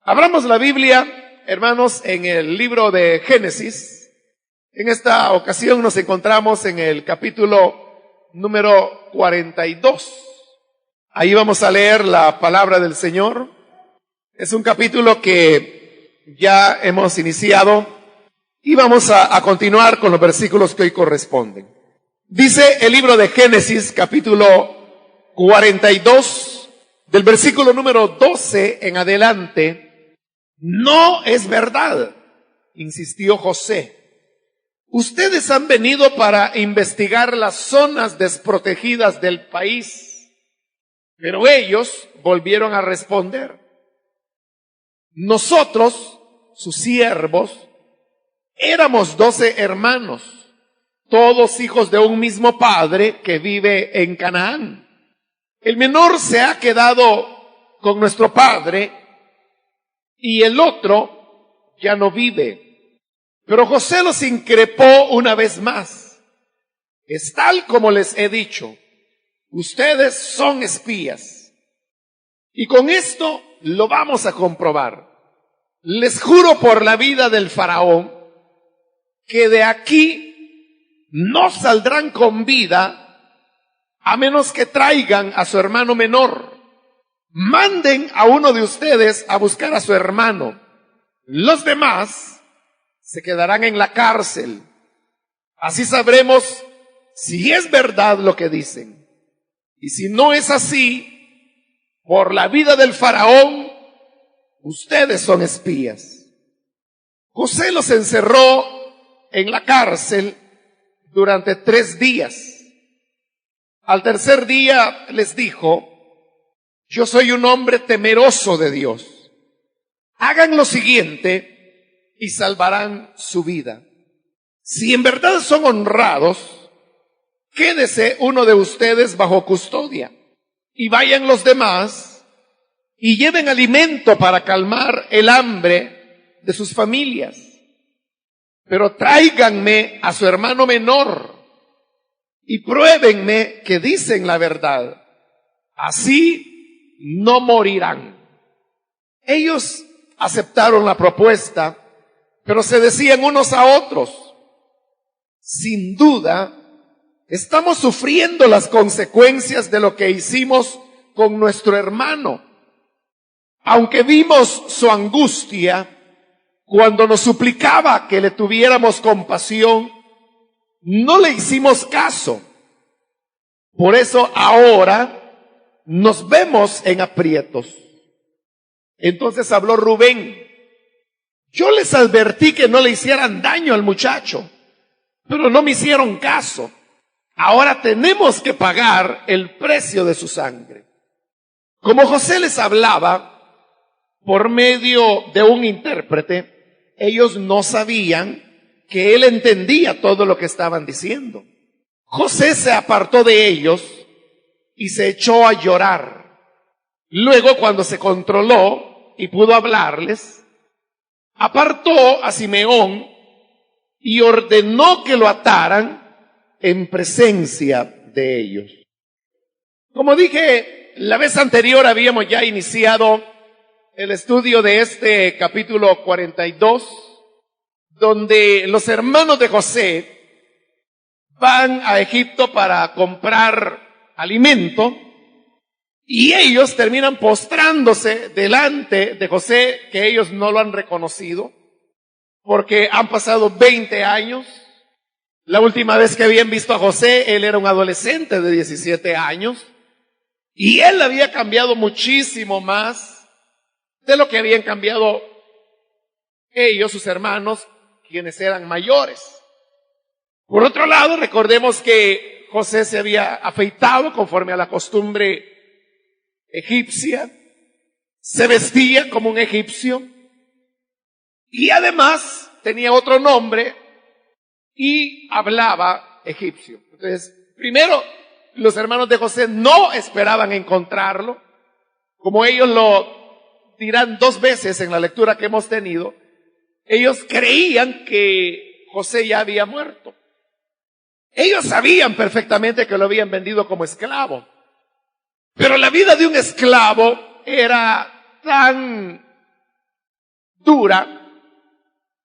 Abramos la Biblia, hermanos, en el libro de Génesis. En esta ocasión nos encontramos en el capítulo número 42. Ahí vamos a leer la palabra del Señor. Es un capítulo que ya hemos iniciado y vamos a continuar con los versículos que hoy corresponden. Dice el libro de Génesis, capítulo 42, del versículo número 12 en adelante. No es verdad, insistió José. Ustedes han venido para investigar las zonas desprotegidas del país. Pero ellos volvieron a responder: nosotros, sus siervos, éramos 12 hermanos, todos hijos de un mismo padre que vive en Canaán. El menor se ha quedado con nuestro padre y el otro ya no vive. Pero José los increpó una vez más: es tal como les he dicho, ustedes son espías. Y con esto lo vamos a comprobar. Les juro por la vida del faraón que de aquí no saldrán con vida a menos que traigan a su hermano menor. Manden a uno de ustedes a buscar a su hermano. Los demás se quedarán en la cárcel. Así sabremos si es verdad lo que dicen. Y si no es así, por la vida del faraón, ustedes son espías. José los encerró en la cárcel durante 3 días. Al tercer día les dijo: yo soy un hombre temeroso de Dios. Hagan lo siguiente y salvarán su vida. Si en verdad son honrados, quédese uno de ustedes bajo custodia y vayan los demás y lleven alimento para calmar el hambre de sus familias. Pero tráiganme a su hermano menor y pruébenme que dicen la verdad. Así no morirán. Ellos aceptaron la propuesta, pero se decían unos a otros: sin duda, estamos sufriendo las consecuencias de lo que hicimos con nuestro hermano. Aunque vimos su angustia cuando nos suplicaba que le tuviéramos compasión, no le hicimos caso. Por eso ahora nos vemos en aprietos. Entonces habló Rubén: yo les advertí que no le hicieran daño al muchacho, pero no me hicieron caso. Ahora tenemos que pagar el precio de su sangre. Como José les hablaba por medio de un intérprete, ellos no sabían que él entendía todo lo que estaban diciendo. José se apartó de ellos y se echó a llorar. Luego, cuando se controló y pudo hablarles, apartó a Simeón y ordenó que lo ataran en presencia de ellos. Como dije, la vez anterior habíamos ya iniciado el estudio de este capítulo 42, donde los hermanos de José van a Egipto para comprar alimento y ellos terminan postrándose delante de José, que ellos no lo han reconocido porque han pasado 20 años. La última vez que habían visto a José, él era un adolescente de 17 años y él había cambiado muchísimo más de lo que habían cambiado ellos, sus hermanos, quienes eran mayores. Por otro lado, recordemos que José se había afeitado conforme a la costumbre egipcia, se vestía como un egipcio y además tenía otro nombre y hablaba egipcio. Entonces, primero, los hermanos de José no esperaban encontrarlo, como ellos lo dirán 2 veces en la lectura que hemos tenido. Ellos creían que José ya había muerto. Ellos sabían perfectamente que lo habían vendido como esclavo. Pero la vida de un esclavo era tan cultura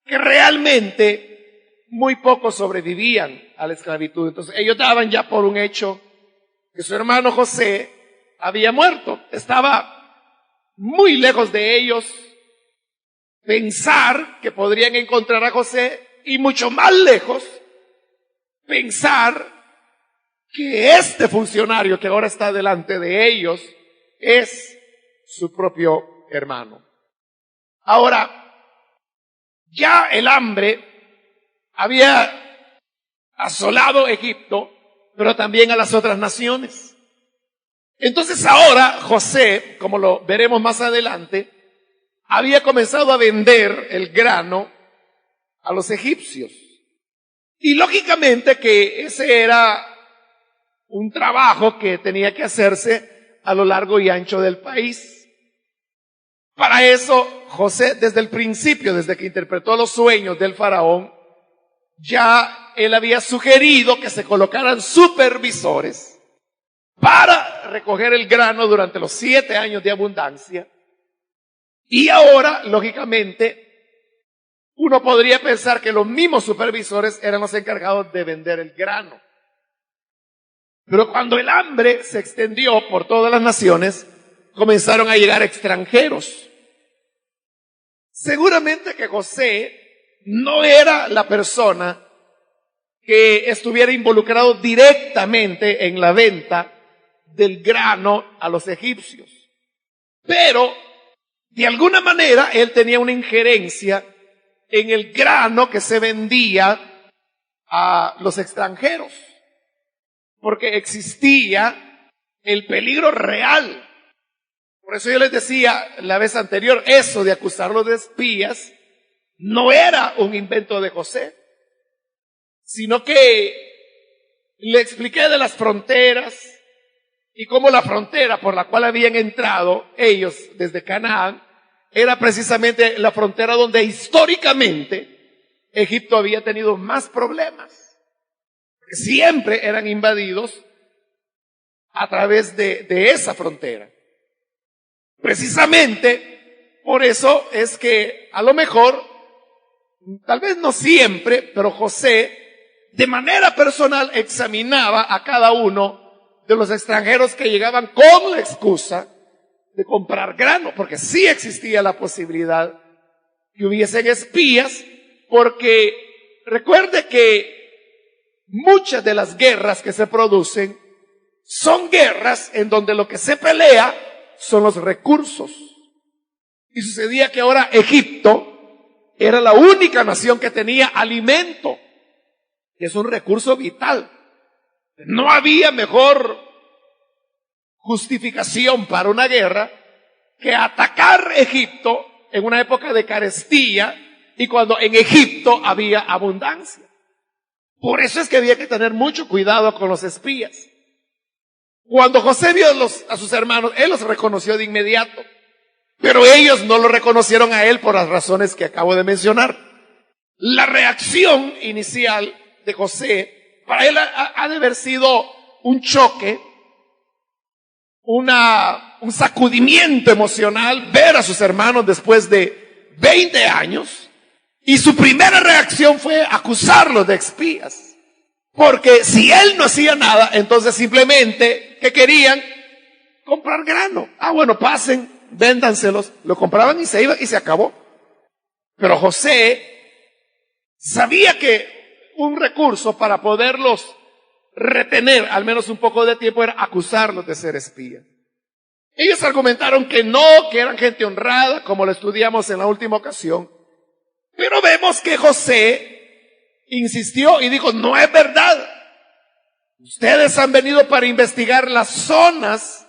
que realmente muy pocos sobrevivían a la esclavitud. Entonces ellos daban ya por un hecho que su hermano José había muerto. Estaba muy lejos de ellos pensar que podrían encontrar a José, y mucho más lejos pensar que este funcionario que ahora está delante de ellos es su propio hermano. Ahora, ya el hambre había asolado Egipto, pero también a las otras naciones. Entonces ahora José, como lo veremos más adelante, había comenzado a vender el grano a los egipcios. Y lógicamente que ese era un trabajo que tenía que hacerse a lo largo y ancho del país. Para eso, José, desde el principio, desde que interpretó los sueños del faraón, ya él había sugerido que se colocaran supervisores para recoger el grano durante los 7 años de abundancia. Y ahora, lógicamente, uno podría pensar que los mismos supervisores eran los encargados de vender el grano. Pero cuando el hambre se extendió por todas las naciones, comenzaron a llegar extranjeros. Seguramente que José no era la persona que estuviera involucrado directamente en la venta del grano a los egipcios. Pero, de alguna manera, él tenía una injerencia en el grano que se vendía a los extranjeros, porque existía el peligro real. Por eso yo les decía la vez anterior, eso de acusarlos de espías no era un invento de José, sino que le expliqué de las fronteras y cómo la frontera por la cual habían entrado ellos desde Canaán era precisamente la frontera donde históricamente Egipto había tenido más problemas. Siempre eran invadidos a través de esa frontera. Precisamente por eso es que a lo mejor, tal vez no siempre, pero José de manera personal examinaba a cada uno de los extranjeros que llegaban con la excusa de comprar grano, porque sí existía la posibilidad que hubiesen espías, porque recuerde que muchas de las guerras que se producen son guerras en donde lo que se pelea son los recursos. Y sucedía que ahora Egipto era la única nación que tenía alimento, que es un recurso vital. No había mejor justificación para una guerra que atacar Egipto en una época de carestía y cuando en Egipto había abundancia. Por eso es que había que tener mucho cuidado con los espías. Cuando José vio a sus hermanos, él los reconoció de inmediato, pero ellos no lo reconocieron a él por las razones que acabo de mencionar. La reacción inicial de José, para él ha de haber sido un choque, un sacudimiento emocional, ver a sus hermanos después de 20 años, y su primera reacción fue acusarlos de espías. Porque si él no hacía nada, entonces simplemente, ¿qué querían? Comprar grano. Bueno, pasen, véndanselos. Lo compraban y se iba y se acabó. Pero José sabía que un recurso para poderlos retener al menos un poco de tiempo era acusarlos de ser espías. Ellos argumentaron que no, que eran gente honrada, como lo estudiamos en la última ocasión. Pero vemos que José insistió y dijo, no es verdad. Ustedes han venido para investigar las zonas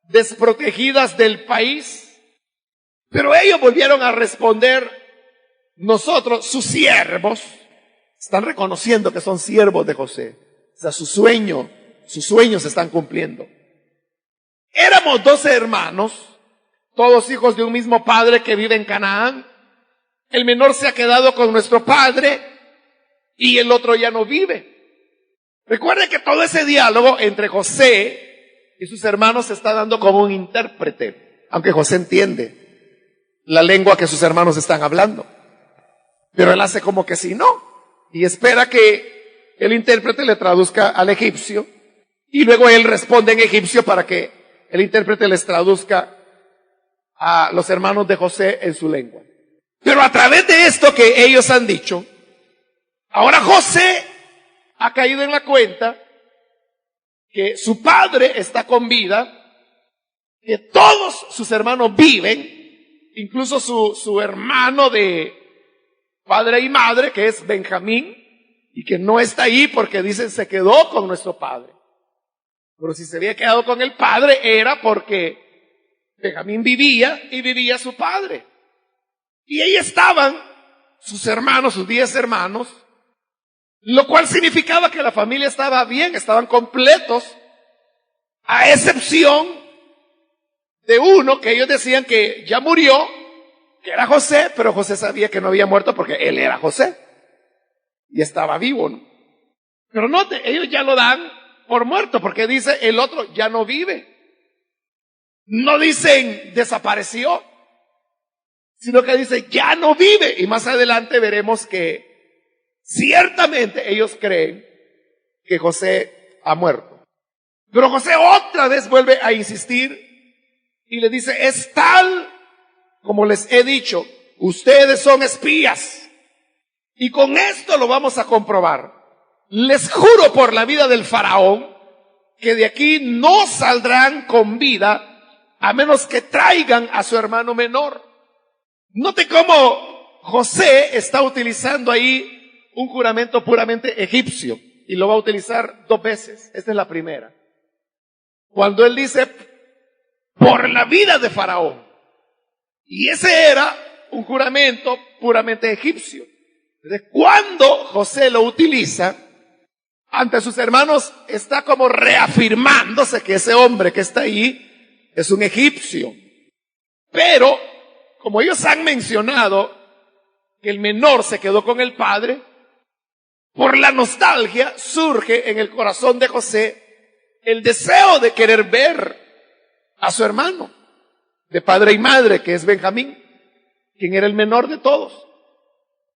desprotegidas del país. Pero ellos volvieron a responder, nosotros, sus siervos, están reconociendo que son siervos de José. O sea, sus sueños se están cumpliendo. Éramos 12 hermanos, todos hijos de un mismo padre que vive en Canaán. El menor se ha quedado con nuestro padre y el otro ya no vive. Recuerden que todo ese diálogo entre José y sus hermanos se está dando como un intérprete, aunque José entiende. la lengua que sus hermanos están hablando. Pero él hace como que sí, no. Y espera que el intérprete le traduzca al egipcio. Y luego él responde en egipcio para que el intérprete les traduzca a los hermanos de José en su lengua. Pero a través de esto que ellos han dicho, ahora José ha caído en la cuenta que su padre está con vida, que todos sus hermanos viven, incluso su hermano de padre y madre, que es Benjamín, y que no está ahí porque dicen se quedó con nuestro padre. Pero si se había quedado con el padre era porque Benjamín vivía y vivía su padre. Y ahí estaban sus hermanos, sus 10 hermanos, lo cual significaba que la familia estaba bien, estaban completos, a excepción de uno que ellos decían que ya murió, que era José, pero José sabía que no había muerto porque él era José y estaba vivo, ¿no? Pero note, ellos ya lo dan por muerto porque dice el otro ya no vive. No dicen desapareció, sino que dice ya no vive. Y más adelante veremos que ciertamente ellos creen que José ha muerto. Pero José otra vez vuelve a insistir y le dice, es tal como les he dicho, ustedes son espías. Y con esto lo vamos a comprobar. Les juro por la vida del faraón que de aquí no saldrán con vida a menos que traigan a su hermano menor. Note cómo José está utilizando ahí un juramento puramente egipcio y lo va a utilizar 2 veces. Esta es la primera. Cuando él dice por la vida de faraón. Y ese era un juramento puramente egipcio. Entonces, cuando José lo utiliza ante sus hermanos, está como reafirmándose que ese hombre que está ahí es un egipcio. Pero, como ellos han mencionado que el menor se quedó con el padre, por la nostalgia surge en el corazón de José el deseo de querer ver a su hermano, de padre y madre, que es Benjamín, quien era el menor de todos,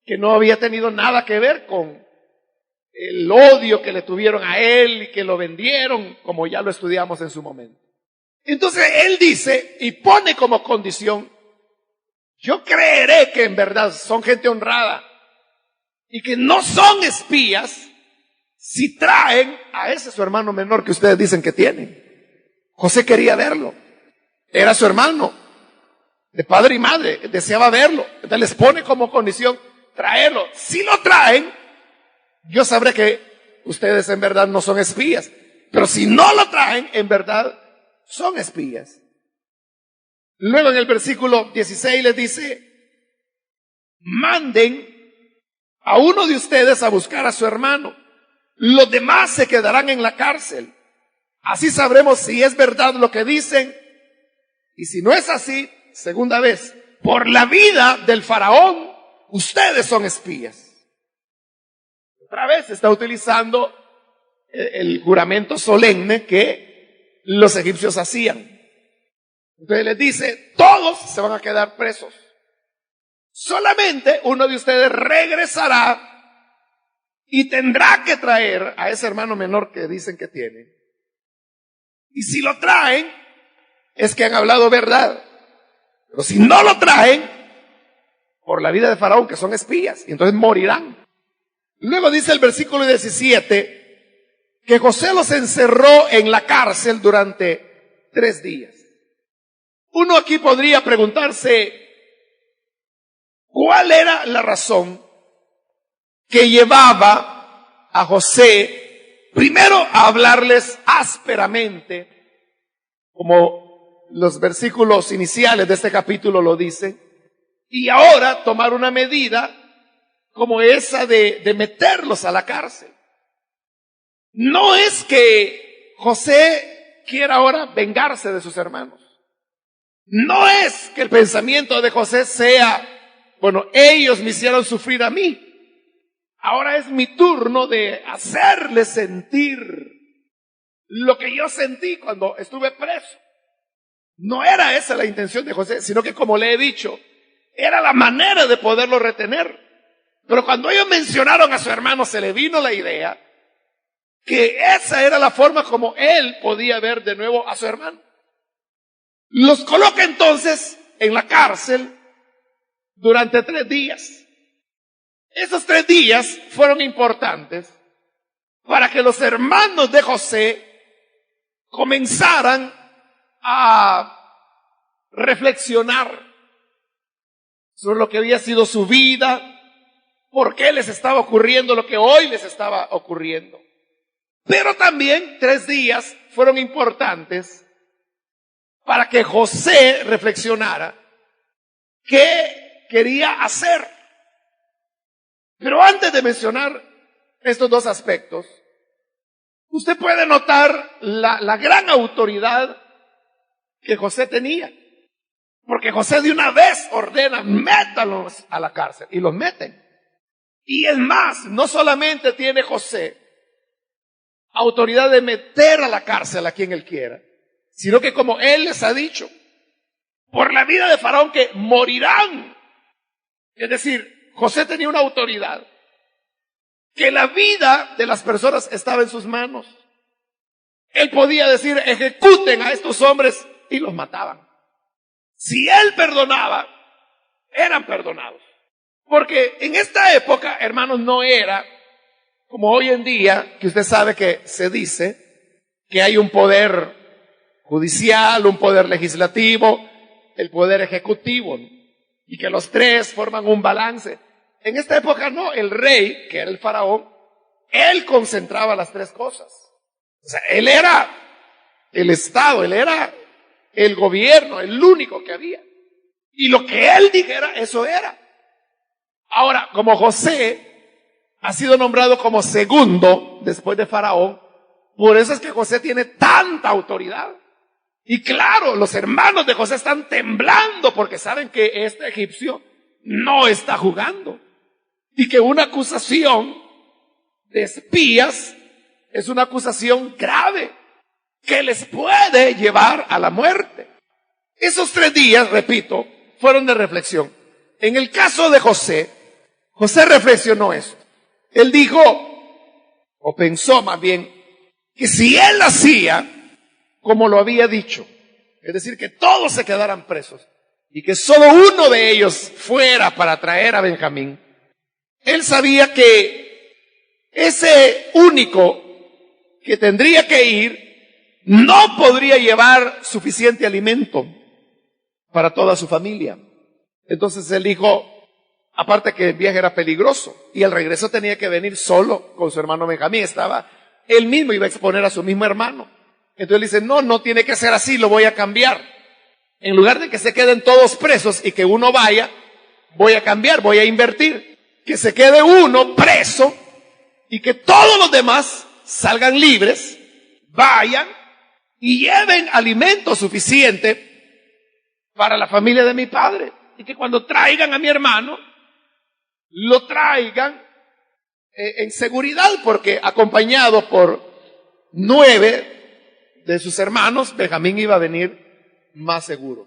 que no había tenido nada que ver con el odio que le tuvieron a él y que lo vendieron, como ya lo estudiamos en su momento. Entonces él dice y pone como condición, yo creeré que en verdad son gente honrada y que no son espías si traen a ese su hermano menor que ustedes dicen que tienen. José quería verlo. Era su hermano, de padre y madre, deseaba verlo. Entonces les pone como condición traerlo. Si lo traen, yo sabré que ustedes en verdad no son espías. Pero si no lo traen, en verdad son espías. Luego en el versículo 16 les dice, manden a uno de ustedes a buscar a su hermano. Los demás se quedarán en la cárcel. Así sabremos si es verdad lo que dicen. Y si no es así, segunda vez, por la vida del faraón, ustedes son espías. Otra vez está utilizando el juramento solemne que los egipcios hacían. Entonces les dice, todos se van a quedar presos. Solamente uno de ustedes regresará y tendrá que traer a ese hermano menor que dicen que tiene. Y si lo traen, es que han hablado verdad. Pero si no lo traen, por la vida de Faraón, que son espías, y entonces morirán. Luego dice el versículo 17, que José los encerró en la cárcel durante 3 días. Uno aquí podría preguntarse, ¿cuál era la razón que llevaba a José primero a hablarles ásperamente, como los versículos iniciales de este capítulo lo dicen, y ahora tomar una medida como esa de meterlos a la cárcel? No es que José quiera ahora vengarse de sus hermanos. No es que el pensamiento de José sea, bueno, ellos me hicieron sufrir a mí. Ahora es mi turno de hacerles sentir lo que yo sentí cuando estuve preso. No era esa la intención de José, sino que como le he dicho, era la manera de poderlo retener. Pero cuando ellos mencionaron a su hermano, se le vino la idea que esa era la forma como él podía ver de nuevo a su hermano. Los coloca entonces en la cárcel durante 3 días. Esos 3 días fueron importantes para que los hermanos de José comenzaran a reflexionar sobre lo que había sido su vida, por qué les estaba ocurriendo lo que hoy les estaba ocurriendo. Pero también 3 días fueron importantes para que José reflexionara qué quería hacer. Pero antes de mencionar estos 2 aspectos, usted puede notar la gran autoridad que José tenía. Porque José de una vez ordena, métalos a la cárcel, y los meten. Y es más, no solamente tiene José autoridad de meter a la cárcel a quien él quiera, sino que como él les ha dicho, por la vida de Faraón que morirán. Es decir, José tenía una autoridad que la vida de las personas estaba en sus manos. Él podía decir, ejecuten a estos hombres, y los mataban. Si él perdonaba, eran perdonados. Porque en esta época, hermanos, no era como hoy en día, que usted sabe que se dice que hay un poder judicial, un poder legislativo, el poder ejecutivo, ¿no? Y que los 3 forman un balance. En esta época no, el rey, que era el faraón, él concentraba las 3 cosas. O sea, él era el Estado, él era el gobierno, el único que había. Y lo que él dijera, eso era. Ahora, como José ha sido nombrado como segundo después de Faraón, por eso es que José tiene tanta autoridad. Y claro, los hermanos de José están temblando porque saben que este egipcio no está jugando. Y que una acusación de espías es una acusación grave que les puede llevar a la muerte. Esos 3 días, repito, fueron de reflexión. En el caso de José, José reflexionó eso. Él dijo, o pensó más bien, que si él hacía como lo había dicho, es decir, que todos se quedaran presos y que solo uno de ellos fuera para traer a Benjamín, él sabía que ese único que tendría que ir no podría llevar suficiente alimento para toda su familia. Entonces él dijo, aparte que el viaje era peligroso y el regreso tenía que venir solo con su hermano Benjamín, él mismo iba a exponer a su mismo hermano. Entonces él dice, no tiene que ser así, lo voy a cambiar. En lugar de que se queden todos presos y que uno vaya, voy a cambiar, voy a invertir. Que se quede uno preso y que todos los demás salgan libres, vayan y lleven alimento suficiente para la familia de mi padre. Y que cuando traigan a mi hermano, lo traigan en seguridad, porque acompañado por 9 de sus hermanos, Benjamín iba a venir más seguro.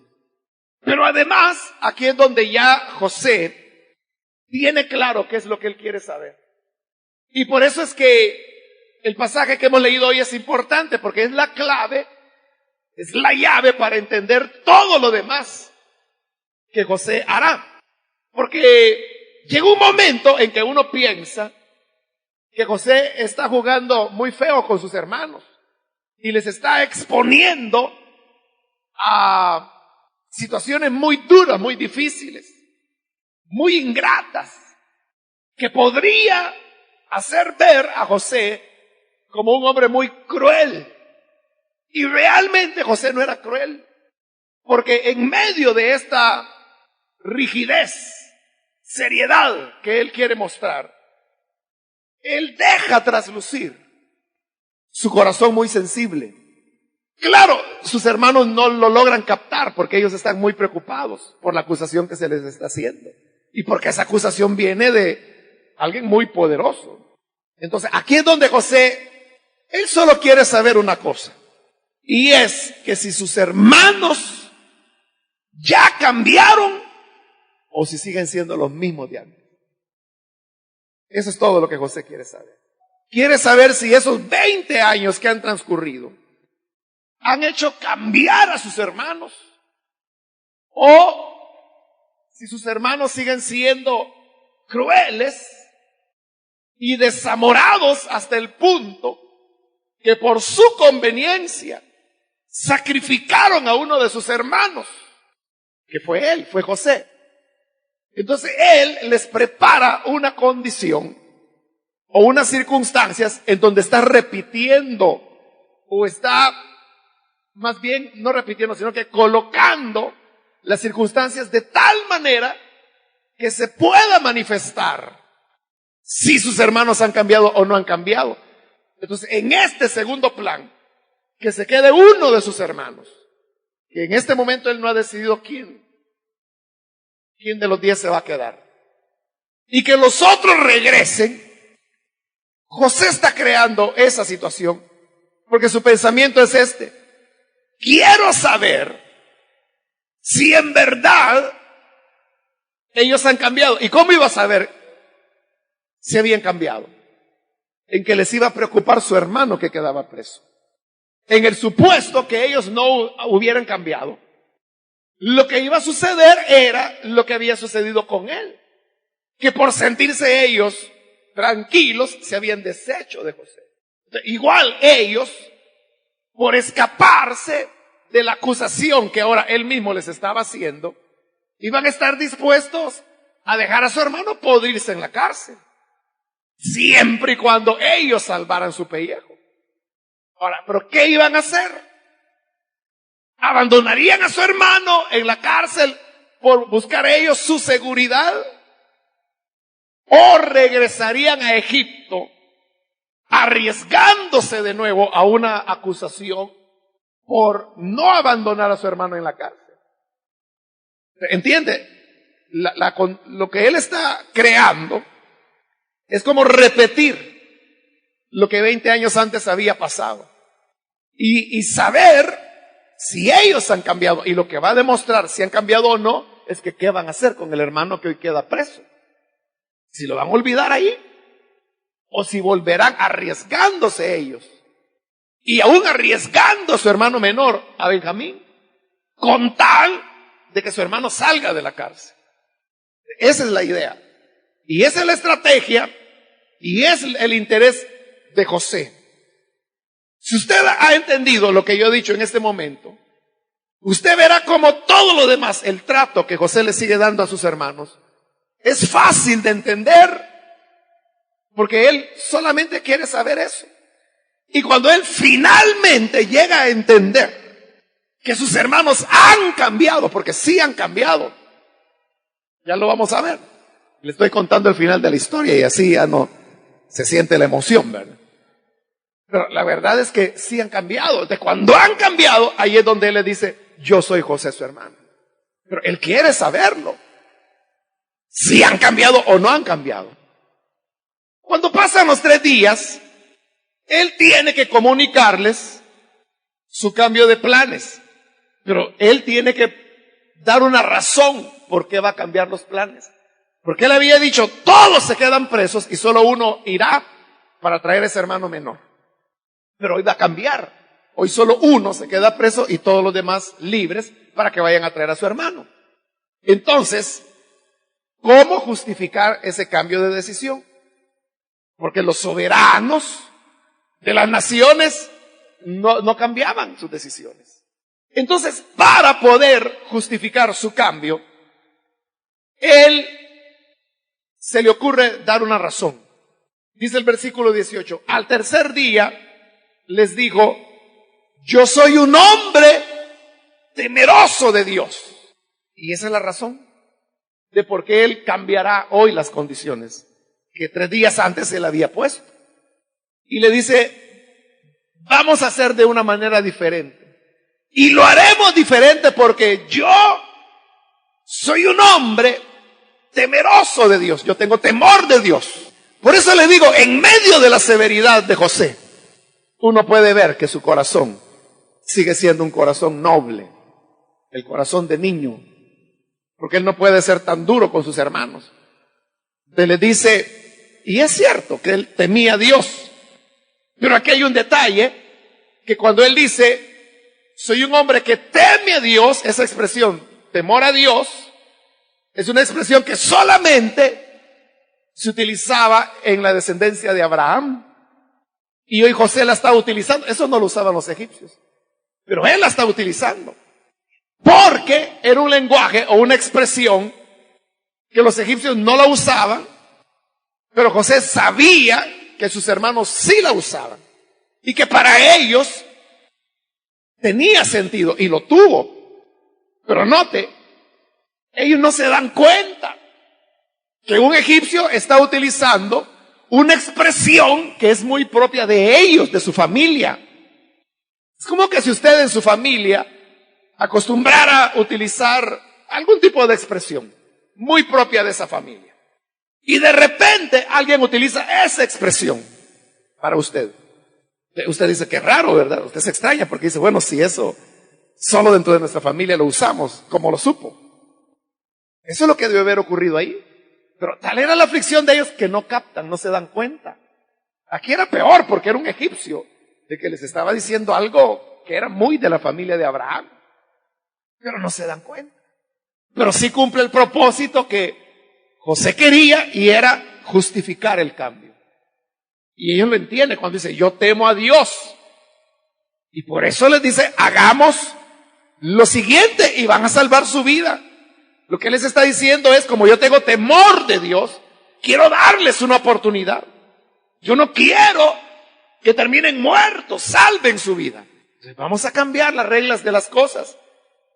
Pero además, aquí es donde ya José tiene claro qué es lo que él quiere saber. Y por eso es que el pasaje que hemos leído hoy es importante, porque es la clave, es la llave para entender todo lo demás que José hará. Porque llega un momento en que uno piensa que José está jugando muy feo con sus hermanos y les está exponiendo a situaciones muy duras, muy difíciles, muy ingratas, que podría hacer ver a José como un hombre muy cruel. Y realmente José no era cruel, porque en medio de esta rigidez, seriedad que él quiere mostrar, él deja traslucir su corazón muy sensible. Claro, sus hermanos no lo logran captar porque ellos están muy preocupados por la acusación que se les está haciendo. Y porque esa acusación viene de alguien muy poderoso. Entonces, aquí es donde José, él solo quiere saber una cosa. Y es que si sus hermanos ya cambiaron o si siguen siendo los mismos de antes. Eso es todo lo que José quiere saber. Quiere saber si esos 20 años que han transcurrido han hecho cambiar a sus hermanos, o si sus hermanos siguen siendo crueles y desamorados hasta el punto que por su conveniencia sacrificaron a uno de sus hermanos, que fue él, fue José. Entonces él les prepara una condición o unas circunstancias en donde está repitiendo, o está más bien no repitiendo, sino que colocando las circunstancias de tal manera que se pueda manifestar si sus hermanos han cambiado o no han cambiado. Entonces, en este segundo plan, que se quede uno de sus hermanos, que en este momento él no ha decidido quién de los 10 se va a quedar, y que los otros regresen. José está creando esa situación porque su pensamiento es este: quiero saber si en verdad ellos han cambiado. ¿Y cómo iba a saber si habían cambiado? En que les iba a preocupar su hermano que quedaba preso. En el supuesto que ellos no hubieran cambiado, lo que iba a suceder era lo que había sucedido con él, que por sentirse ellos tranquilos se habían deshecho de José. Igual ellos, por escaparse de la acusación que ahora él mismo les estaba haciendo, iban a estar dispuestos a dejar a su hermano podrirse en la cárcel, siempre y cuando ellos salvaran su pellejo. Ahora, ¿pero qué iban a hacer? ¿Abandonarían a su hermano en la cárcel por buscar ellos su seguridad? ¿O regresarían a Egipto arriesgándose de nuevo a una acusación por no abandonar a su hermano en la cárcel? ¿Entiende? Lo que él está creando es como repetir lo que 20 años antes había pasado. Y saber si ellos han cambiado. Y lo que va a demostrar si han cambiado o no es que qué van a hacer con el hermano que hoy queda preso. Si lo van a olvidar ahí, o si volverán arriesgándose ellos, y aún arriesgando a su hermano menor, a Benjamín, con tal de que su hermano salga de la cárcel. Esa es la idea, y esa es la estrategia, y es el interés de José. Si usted ha entendido lo que yo he dicho en este momento, usted verá como todo lo demás, el trato que José le sigue dando a sus hermanos, es fácil de entender, porque él solamente quiere saber eso. Y cuando él finalmente llega a entender que sus hermanos han cambiado, porque sí han cambiado, ya lo vamos a ver. Le estoy contando el final de la historia y así ya no se siente la emoción, ¿verdad? Pero la verdad es que sí han cambiado. De cuando han cambiado, ahí es donde él le dice: yo soy José, su hermano. Pero él quiere saberlo, si han cambiado o no han cambiado. Cuando pasan los 3 días, él tiene que comunicarles su cambio de planes, pero él tiene que dar una razón por qué va a cambiar los planes. Porque él había dicho: todos se quedan presos y solo uno irá para traer a ese hermano menor. Pero hoy va a cambiar. Hoy solo uno se queda preso y todos los demás libres para que vayan a traer a su hermano. Entonces, ¿cómo justificar ese cambio de decisión? Porque los soberanos de las naciones no cambiaban sus decisiones. Entonces, para poder justificar su cambio, él se le ocurre dar una razón. Dice el versículo 18: al tercer día les dijo: yo soy un hombre temeroso de Dios. Y esa es la razón de por qué él cambiará hoy las condiciones que 3 días antes él había puesto. Y le dice: vamos a hacer de una manera diferente. Y lo haremos diferente porque yo soy un hombre temeroso de Dios. Yo tengo temor de Dios. Por eso le digo, en medio de la severidad de José, uno puede ver que su corazón sigue siendo un corazón noble, el corazón de niño porque él no puede ser tan duro con sus hermanos. Entonces les dice, y es cierto que él temía a Dios, pero aquí hay un detalle, que cuando él dice, soy un hombre que teme a Dios, esa expresión, temor a Dios, es una expresión que solamente se utilizaba en la descendencia de Abraham. Y hoy José la estaba utilizando. Eso no lo usaban los egipcios, pero él la estaba utilizando, porque era un lenguaje o una expresión que los egipcios no la usaban, pero José sabía que sus hermanos sí la usaban y que para ellos tenía sentido, y lo tuvo. Pero note, ellos no se dan cuenta que un egipcio está utilizando una expresión que es muy propia de ellos, de su familia. Es como que si usted en su familia acostumbrara a utilizar algún tipo de expresión muy propia de esa familia, y de repente alguien utiliza esa expresión para usted. Usted dice, qué raro, ¿verdad? Usted se extraña porque dice, bueno, si eso solo dentro de nuestra familia lo usamos, ¿cómo lo supo? Eso es lo que debe haber ocurrido ahí. Pero tal era la aflicción de ellos que no captan, no se dan cuenta. Aquí era peor porque era un egipcio de que les estaba diciendo algo que era muy de la familia de Abraham. Pero no se dan cuenta. Pero sí cumple el propósito que José quería, y era justificar el cambio. Y ellos lo entienden cuando dice, yo temo a Dios. Y por eso les dice, hagamos lo siguiente y van a salvar su vida. Lo que les está diciendo es, como yo tengo temor de Dios, quiero darles una oportunidad. Yo no quiero que terminen muertos, salven su vida. Entonces vamos a cambiar las reglas de las cosas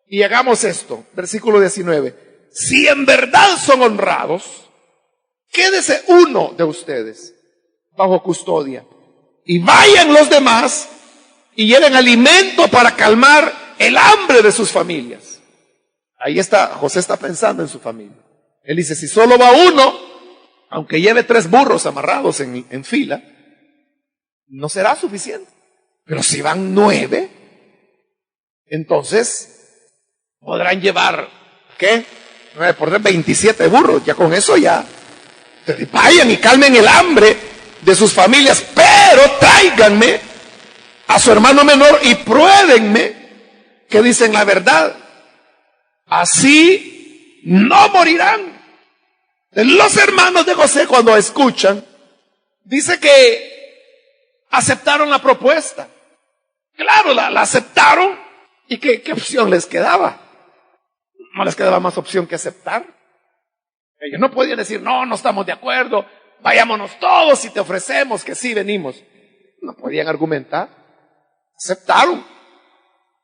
y hagamos esto. Versículo 19. Si en verdad son honrados, quédese uno de ustedes bajo custodia y vayan los demás y lleven alimento para calmar el hambre de sus familias. Ahí está, José está pensando en su familia. Él dice, si solo va uno, aunque lleve 3 burros amarrados en fila, no será suficiente. Pero si van 9, entonces podrán llevar, ¿qué? 9 por 3, 27 burros. Ya con eso ya. Vayan y calmen el hambre de sus familias, pero tráiganme a su hermano menor y pruébenme que dicen la verdad. Así no morirán. Los hermanos de José, cuando escuchan, dice que aceptaron la propuesta. Claro, la aceptaron. ¿Y qué opción les quedaba? No les quedaba más opción que aceptar. Ellos no podían decir, no estamos de acuerdo, vayámonos todos y te ofrecemos que sí venimos. No podían argumentar. Aceptaron.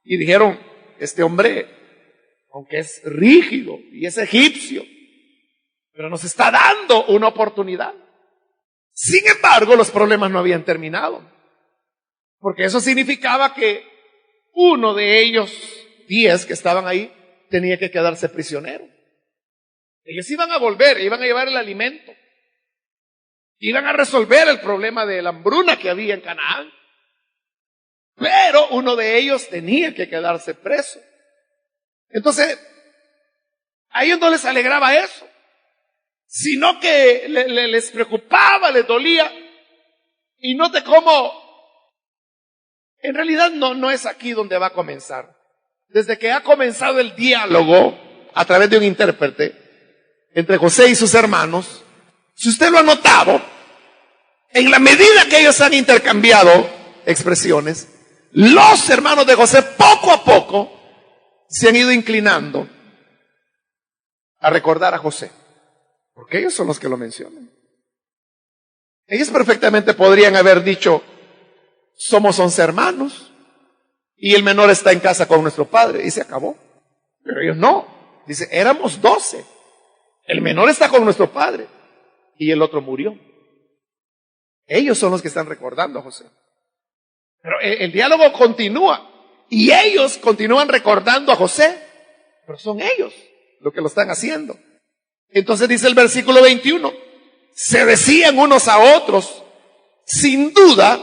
Y dijeron, este hombre, aunque es rígido y es egipcio, pero nos está dando una oportunidad. Sin embargo, los problemas no habían terminado, porque eso significaba que uno de ellos, 10 que estaban ahí, tenía que quedarse prisionero. Ellos iban a volver, iban a llevar el alimento, iban a resolver el problema de la hambruna que había en Canaán, pero uno de ellos tenía que quedarse preso. Entonces, a ellos no les alegraba eso, sino que les preocupaba, les dolía. Y note cómo, en realidad no es aquí donde va a comenzar. Desde que ha comenzado el diálogo a través de un intérprete entre José y sus hermanos, si usted lo ha notado, en la medida que ellos han intercambiado expresiones, los hermanos de José poco a poco se han ido inclinando a recordar a José, porque ellos son los que lo mencionan. Ellos perfectamente podrían haber dicho, somos 11 hermanos y el menor está en casa con nuestro padre, y se acabó. Pero ellos no. Dice, éramos 12. El menor está con nuestro padre y el otro murió. Ellos son los que están recordando a José. Pero el diálogo continúa y ellos continúan recordando a José, pero son ellos los que lo están haciendo. Entonces dice el versículo 21, se decían unos a otros, sin duda,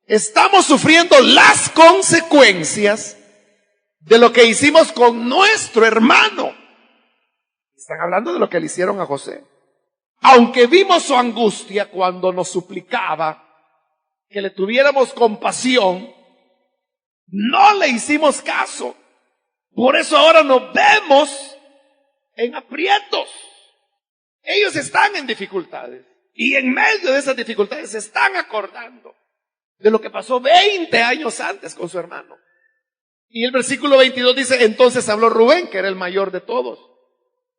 estamos sufriendo las consecuencias de lo que hicimos con nuestro hermano. Están hablando de lo que le hicieron a José. Aunque vimos su angustia cuando nos suplicaba que le tuviéramos compasión, no le hicimos caso. Por eso ahora nos vemos en aprietos. Ellos están en dificultades. Y en medio de esas dificultades se están acordando de lo que pasó 20 años antes con su hermano. Y el versículo 22 dice, entonces habló Rubén, que era el mayor de todos.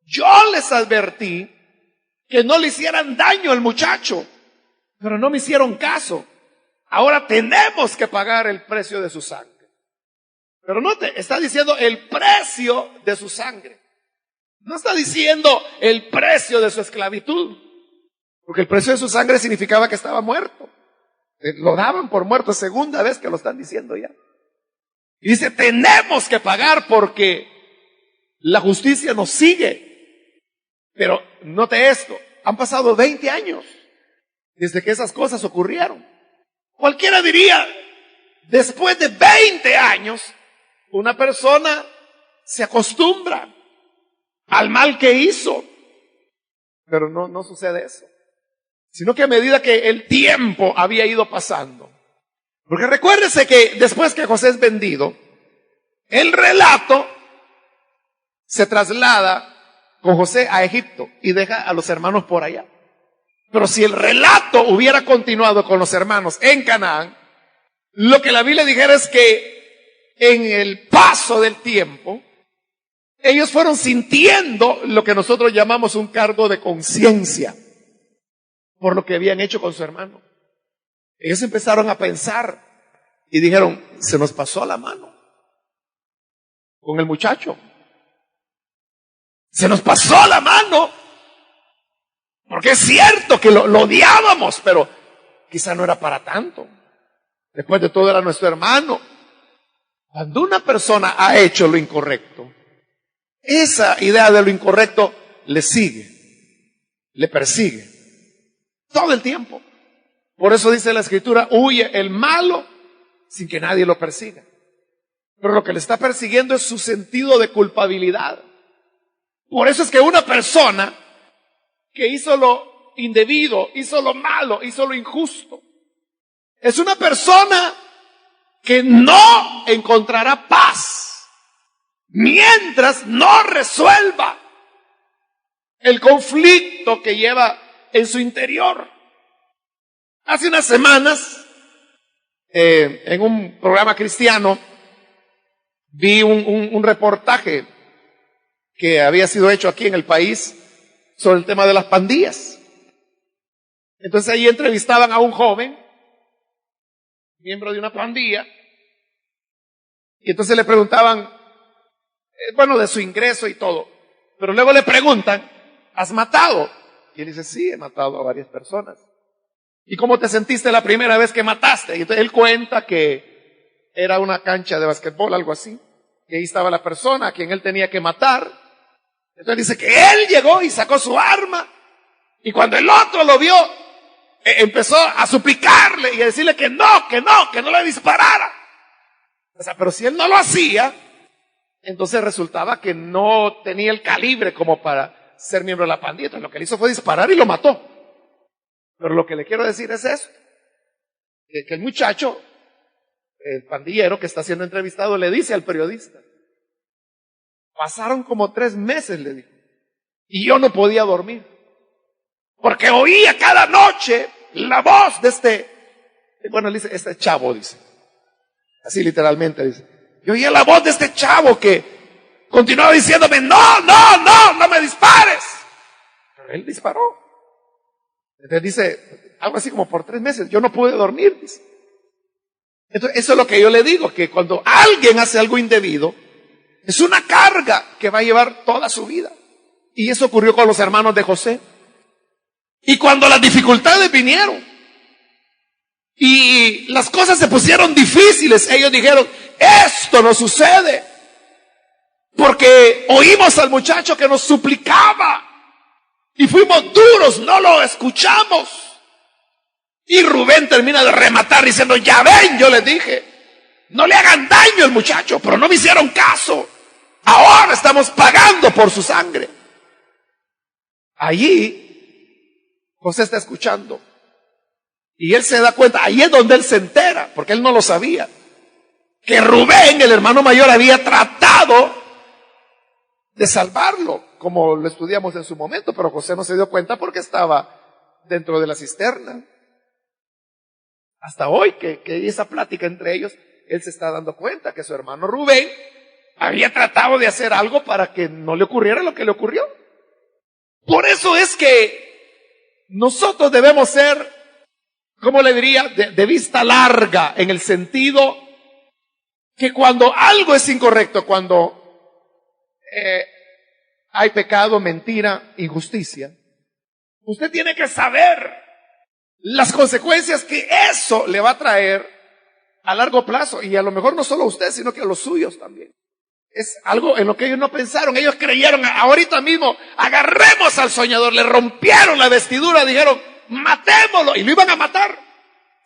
Yo les advertí que no le hicieran daño al muchacho, pero no me hicieron caso. Ahora tenemos que pagar el precio de su sangre. Pero note, está diciendo el precio de su sangre. No está diciendo el precio de su esclavitud. Porque el precio de su sangre significaba que estaba muerto. Lo daban por muerto, es segunda vez que lo están diciendo ya. Y dice, tenemos que pagar porque la justicia nos sigue. Pero note esto, han pasado 20 años desde que esas cosas ocurrieron. Cualquiera diría, después de 20 años, una persona se acostumbra al mal que hizo. Pero no sucede eso. Sino que a medida que el tiempo había ido pasando. Porque recuérdese que después que José es vendido, el relato se traslada con José a Egipto y deja a los hermanos por allá. Pero si el relato hubiera continuado con los hermanos en Canaán, lo que la Biblia dijera es que en el paso del tiempo, ellos fueron sintiendo lo que nosotros llamamos un cargo de conciencia por lo que habían hecho con su hermano. Ellos empezaron a pensar y dijeron, se nos pasó la mano con el muchacho. Se nos pasó la mano. Porque es cierto que lo odiábamos, pero quizá no era para tanto. Después de todo era nuestro hermano. Cuando una persona ha hecho lo incorrecto, esa idea de lo incorrecto le sigue, le persigue todo el tiempo. Por eso dice la Escritura, huye el malo sin que nadie lo persiga. Pero lo que le está persiguiendo es su sentido de culpabilidad. Por eso es que una persona que hizo lo indebido, hizo lo malo, hizo lo injusto, es una persona que no encontrará paz mientras no resuelva el conflicto que lleva en su interior. Hace unas semanas, en un programa cristiano, vi un reportaje que había sido hecho aquí en el país sobre el tema de las pandillas. Entonces ahí entrevistaban a un joven, miembro de una pandilla, y entonces le preguntaban, de su ingreso y todo. Pero luego le preguntan, ¿has matado? Y él dice, sí, he matado a varias personas. ¿Y cómo te sentiste la primera vez que mataste? Y entonces él cuenta que era una cancha de basquetbol, algo así. Y ahí estaba la persona a quien él tenía que matar. Entonces dice que él llegó y sacó su arma. Y cuando el otro lo vio, empezó a suplicarle y a decirle que no le disparara. O sea, pero si él no lo hacía, entonces resultaba que no tenía el calibre como para ser miembro de la pandilla. Entonces lo que le hizo fue disparar y lo mató. Pero lo que le quiero decir es eso, que el muchacho, el pandillero que está siendo entrevistado, le dice al periodista, pasaron como 3 meses, le dijo, y yo no podía dormir, porque oía cada noche la voz de él dice, este chavo, dice, así literalmente dice, yo oía la voz de este chavo que continuaba diciéndome, no me dispares, pero él disparó. Entonces dice, algo así como por 3 meses, yo no pude dormir, dice. Entonces eso es lo que yo le digo, que cuando alguien hace algo indebido, es una carga que va a llevar toda su vida. Y eso ocurrió con los hermanos de José. Y cuando las dificultades vinieron, y las cosas se pusieron difíciles, ellos dijeron, esto no sucede, porque oímos al muchacho que nos suplicaba, y fuimos duros, no lo escuchamos. Y Rubén termina de rematar diciendo, ya ven, yo les dije, no le hagan daño al muchacho, pero no me hicieron caso. Ahora estamos pagando por su sangre. Allí José está escuchando y él se da cuenta, ahí es donde él se entera, porque él no lo sabía, que Rubén, el hermano mayor, había tratado de salvarlo, como lo estudiamos en su momento, pero José no se dio cuenta porque estaba dentro de la cisterna. Hasta hoy que esa plática entre ellos, él se está dando cuenta que su hermano Rubén había tratado de hacer algo para que no le ocurriera lo que le ocurrió. Por eso es que nosotros debemos ser, ¿cómo le diría?, de vista larga, en el sentido que cuando algo es incorrecto, cuando hay pecado, mentira, injusticia, usted tiene que saber las consecuencias que eso le va a traer a largo plazo, y a lo mejor no solo a usted, sino que a los suyos también. Es algo en lo que ellos no pensaron. Ellos creyeron, ahorita mismo, agarremos al soñador, le rompieron la vestidura, dijeron, matémoslo, y lo iban a matar,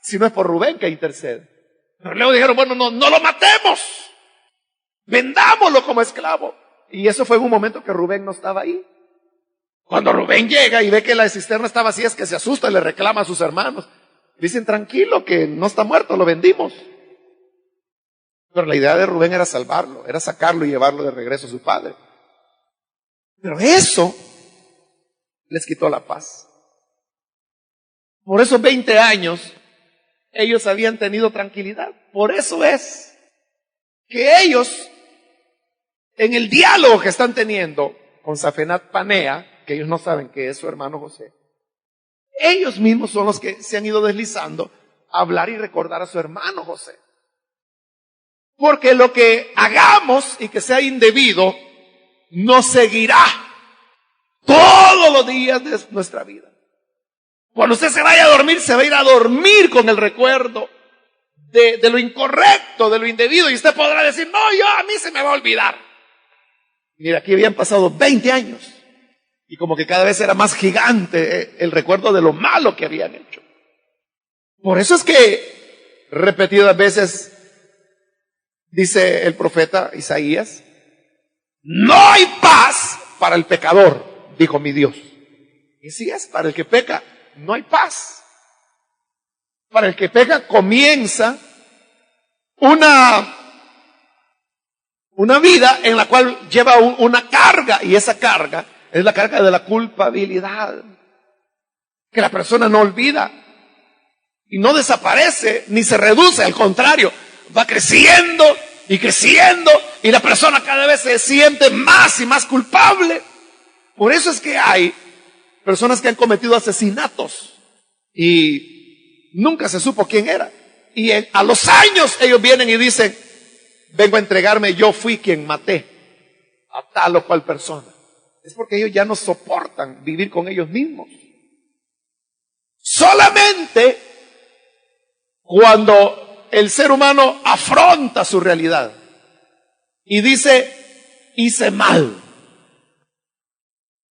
si no es por Rubén que intercede. Pero luego dijeron, bueno, no lo matemos, vendámoslo como esclavo. Y eso fue en un momento que Rubén no estaba ahí. Cuando Rubén llega y ve que la cisterna está vacía, es que se asusta y le reclama a sus hermanos. Dicen, tranquilo, que no está muerto, lo vendimos. Pero la idea de Rubén era salvarlo, era sacarlo y llevarlo de regreso a su padre. Pero eso les quitó la paz. Por esos 20 años, ellos habían tenido tranquilidad. Por eso es que ellos, en el diálogo que están teniendo con Zafenat Panea, que ellos no saben que es su hermano José, ellos mismos son los que se han ido deslizando a hablar y recordar a su hermano José. Porque lo que hagamos y que sea indebido nos seguirá todos los días de nuestra vida. Cuando usted se vaya a dormir, se va a ir a dormir con el recuerdo de lo incorrecto, de lo indebido, y usted podrá decir, no, a mí se me va a olvidar. Mira, aquí habían pasado 20 años y como que cada vez era más gigante el recuerdo de lo malo que habían hecho. Por eso es que repetidas veces dice el profeta Isaías, no hay paz para el pecador, dijo mi Dios. Y sí es, para el que peca no hay paz. Para el que peca comienza una vida en la cual lleva una carga, y esa carga es la carga de la culpabilidad, que la persona no olvida y no desaparece ni se reduce, al contrario, va creciendo y creciendo, y la persona cada vez se siente más y más culpable. Por eso es que hay personas que han cometido asesinatos y nunca se supo quién era, y a los años ellos vienen y dicen, vengo a entregarme, yo fui quien maté a tal o cual persona. Es porque ellos ya no soportan vivir con ellos mismos. Solamente cuando el ser humano afronta su realidad y dice, hice mal,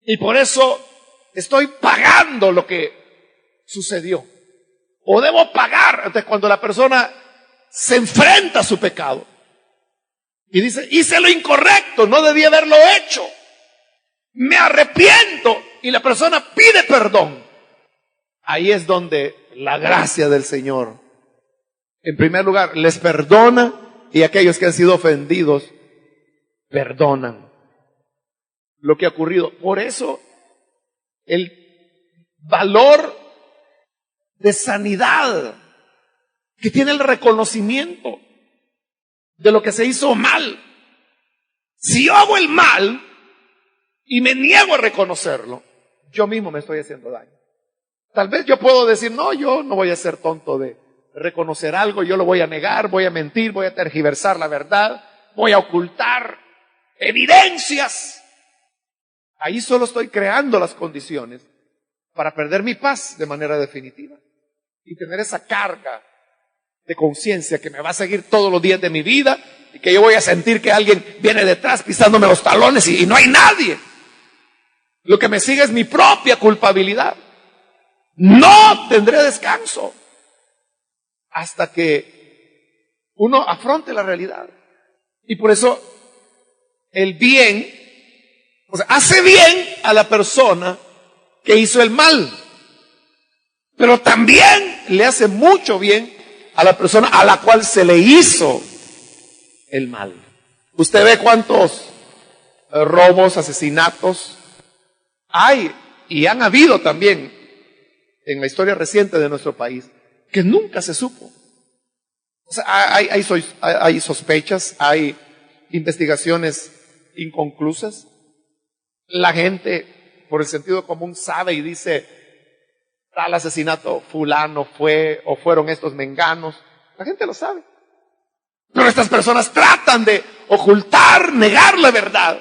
y por eso estoy pagando lo que sucedió, o debo pagar. Entonces, cuando la persona se enfrenta a su pecado y dice, hice lo incorrecto, no debí haberlo hecho, me arrepiento, y la persona pide perdón, ahí es donde la gracia del Señor, en primer lugar, les perdona, y aquellos que han sido ofendidos perdonan lo que ha ocurrido. Por eso el valor de sanidad que tiene el reconocimiento de lo que se hizo mal. Si yo hago el mal y me niego a reconocerlo, yo mismo me estoy haciendo daño. Tal vez yo puedo decir, no, yo no voy a ser tonto de reconocer algo, yo lo voy a negar, voy a mentir, voy a tergiversar la verdad, voy a ocultar evidencias. Ahí solo estoy creando las condiciones para perder mi paz de manera definitiva y tener esa carga de conciencia que me va a seguir todos los días de mi vida, y que yo voy a sentir que alguien viene detrás pisándome los talones y no hay nadie. Lo que me sigue es mi propia culpabilidad. No tendré descanso hasta que uno afronte la realidad. Y por eso el bien, o sea, hace bien a la persona que hizo el mal, pero también le hace mucho bien a la persona a la cual se le hizo el mal. Usted ve cuántos robos, asesinatos hay y han habido también en la historia reciente de nuestro país, que nunca se supo. O sea, hay sospechas, hay investigaciones inconclusas. La gente, por el sentido común, sabe y dice, tal asesinato fulano fue, o fueron estos menganos. La gente lo sabe. Pero estas personas tratan de ocultar, negar la verdad.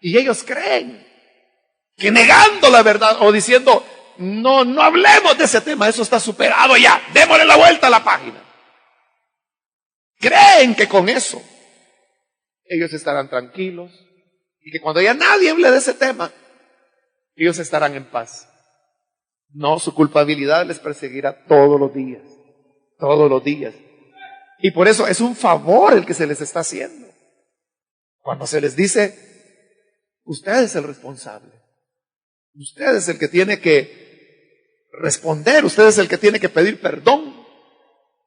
Y ellos creen que negando la verdad o diciendo, no hablemos de ese tema, eso está superado ya, démosle la vuelta a la página. Creen que con eso ellos estarán tranquilos y que cuando ya nadie hable de ese tema, ellos estarán en paz. No, su culpabilidad les perseguirá todos los días, todos los días. Y por eso es un favor el que se les está haciendo. Cuando se les dice, usted es el responsable, usted es el que tiene que responder, usted es el que tiene que pedir perdón,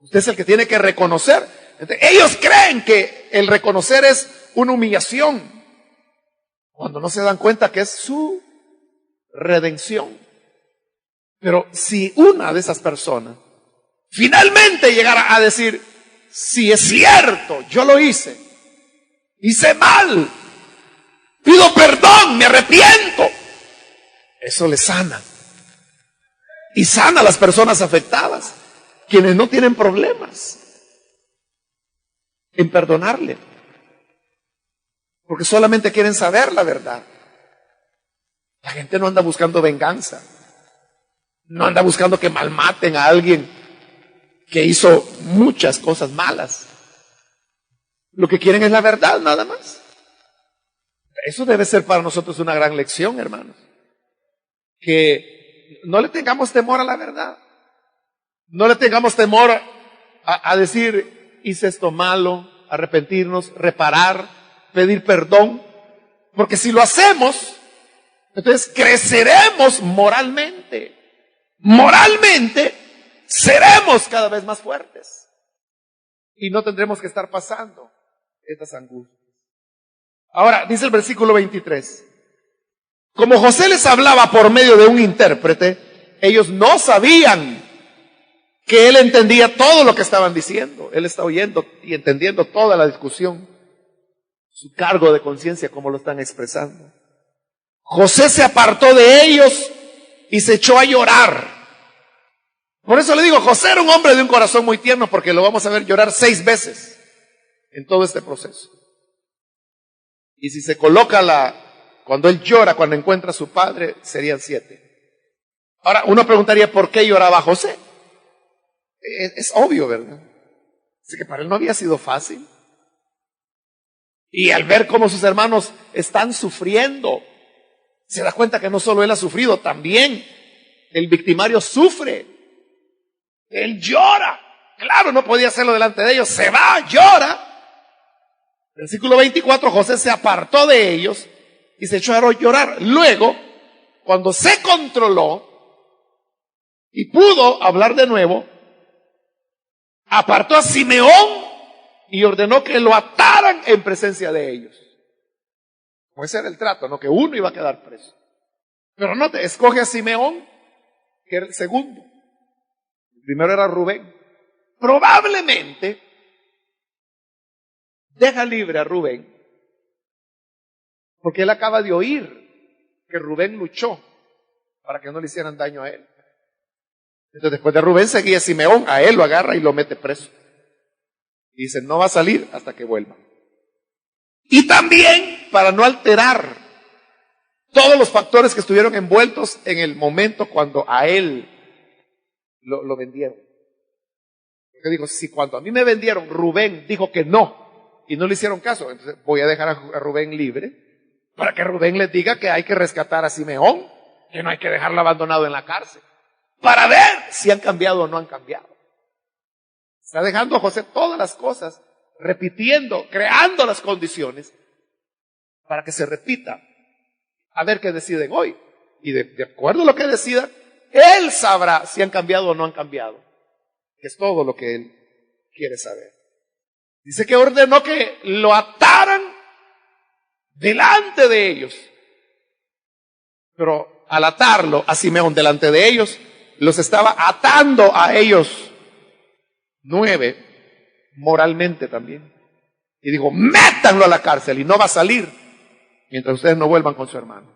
usted es el que tiene que reconocer. Entonces, ellos creen que el reconocer es una humillación, cuando no se dan cuenta que es su redención. Pero si una de esas personas finalmente llegara a decir, si es cierto, yo lo hice mal, pido perdón, me arrepiento, eso le sana. Y sana a las personas afectadas, quienes no tienen problemas en perdonarle, porque solamente quieren saber la verdad. La gente no anda buscando venganza, no anda buscando que malmaten a alguien que hizo muchas cosas malas. Lo que quieren es la verdad, nada más. Eso debe ser para nosotros una gran lección, hermanos. Que no le tengamos temor a la verdad. No le tengamos temor a decir, hice esto malo, arrepentirnos, reparar, pedir perdón. Porque si lo hacemos, entonces creceremos moralmente. Moralmente seremos cada vez más fuertes. Y no tendremos que estar pasando estas angustias. Ahora, dice el versículo 23. Como José les hablaba por medio de un intérprete, ellos no sabían que él entendía todo lo que estaban diciendo. Él está oyendo y entendiendo toda la discusión. Su cargo de conciencia, como lo están expresando. José se apartó de ellos y se echó a llorar. Por eso le digo, José era un hombre de un corazón muy tierno, porque lo vamos a ver llorar 6 veces en todo este proceso. Y si se coloca cuando él llora, cuando encuentra a su padre, serían 7. Ahora, uno preguntaría, ¿por qué lloraba José? Es obvio, ¿verdad? Así que para él no había sido fácil. Y al ver cómo sus hermanos están sufriendo, se da cuenta que no solo él ha sufrido, también el victimario sufre. Él llora. Claro, no podía hacerlo delante de ellos. Se va, llora. Versículo 24, José se apartó de ellos y se echó a llorar. Luego, cuando se controló y pudo hablar de nuevo, apartó a Simeón y ordenó que lo ataran en presencia de ellos. Pues ese era el trato, ¿no? Que uno iba a quedar preso. Pero no te escoge a Simeón, que era el segundo. El primero era Rubén. Probablemente deja libre a Rubén, porque él acaba de oír que Rubén luchó para que no le hicieran daño a él. Entonces después de Rubén seguía Simeón, a él lo agarra y lo mete preso. Y dice, no va a salir hasta que vuelva. Y también para no alterar todos los factores que estuvieron envueltos en el momento cuando a él lo vendieron. Porque digo, si cuando a mí me vendieron, Rubén dijo que no, y no le hicieron caso, entonces voy a dejar a Rubén libre, para que Rubén les diga que hay que rescatar a Simeón, que no hay que dejarlo abandonado en la cárcel, para ver si han cambiado o no han cambiado. Está dejando a José todas las cosas, repitiendo, creando las condiciones, para que se repita. A ver qué deciden hoy. Y de acuerdo a lo que decida, Él sabrá si han cambiado o no han cambiado. Que es todo lo que Él quiere saber. Dice que ordenó que lo ataran delante de ellos. Pero al atarlo a Simeón delante de ellos, los estaba atando a ellos 9 moralmente también. Y dijo, métanlo a la cárcel y no va a salir mientras ustedes no vuelvan con su hermano.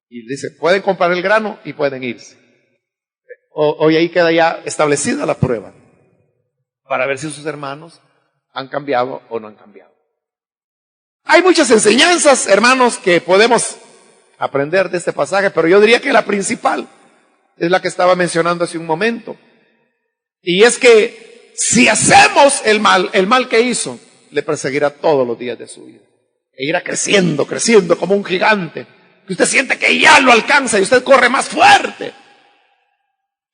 Y dice, pueden comprar el grano y pueden irse. Hoy ahí queda ya establecida la prueba para ver si sus hermanos han cambiado o no han cambiado. Hay muchas enseñanzas, hermanos, que podemos aprender de este pasaje, pero yo diría que la principal es la que estaba mencionando hace un momento. Y es que si hacemos el mal que hizo, le perseguirá todos los días de su vida. E irá creciendo, creciendo como un gigante. Que usted siente que ya lo alcanza y usted corre más fuerte.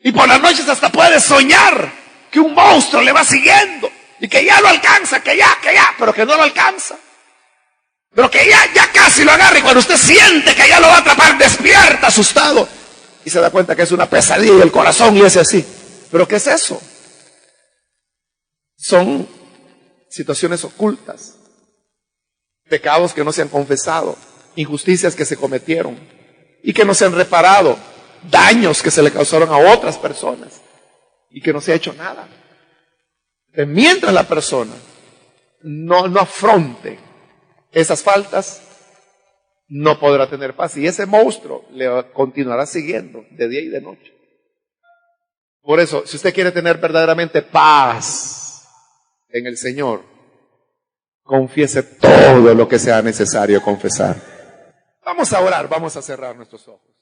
Y por las noches hasta puede soñar que un monstruo le va siguiendo. Y que ya lo alcanza, que ya, pero que no lo alcanza. Pero que ya casi lo agarra y cuando usted siente que ya lo va a atrapar, despierta asustado. Y se da cuenta que es una pesadilla el corazón y hace así. ¿Pero qué es eso? Son situaciones ocultas, pecados que no se han confesado, injusticias que se cometieron y que no se han reparado, daños que se le causaron a otras personas y que no se ha hecho nada. Mientras la persona no afronte esas faltas, no podrá tener paz y ese monstruo le continuará siguiendo de día y de noche. Por eso, si usted quiere tener verdaderamente paz en el Señor, confiese todo lo que sea necesario confesar. Vamos a orar, vamos a cerrar nuestros ojos.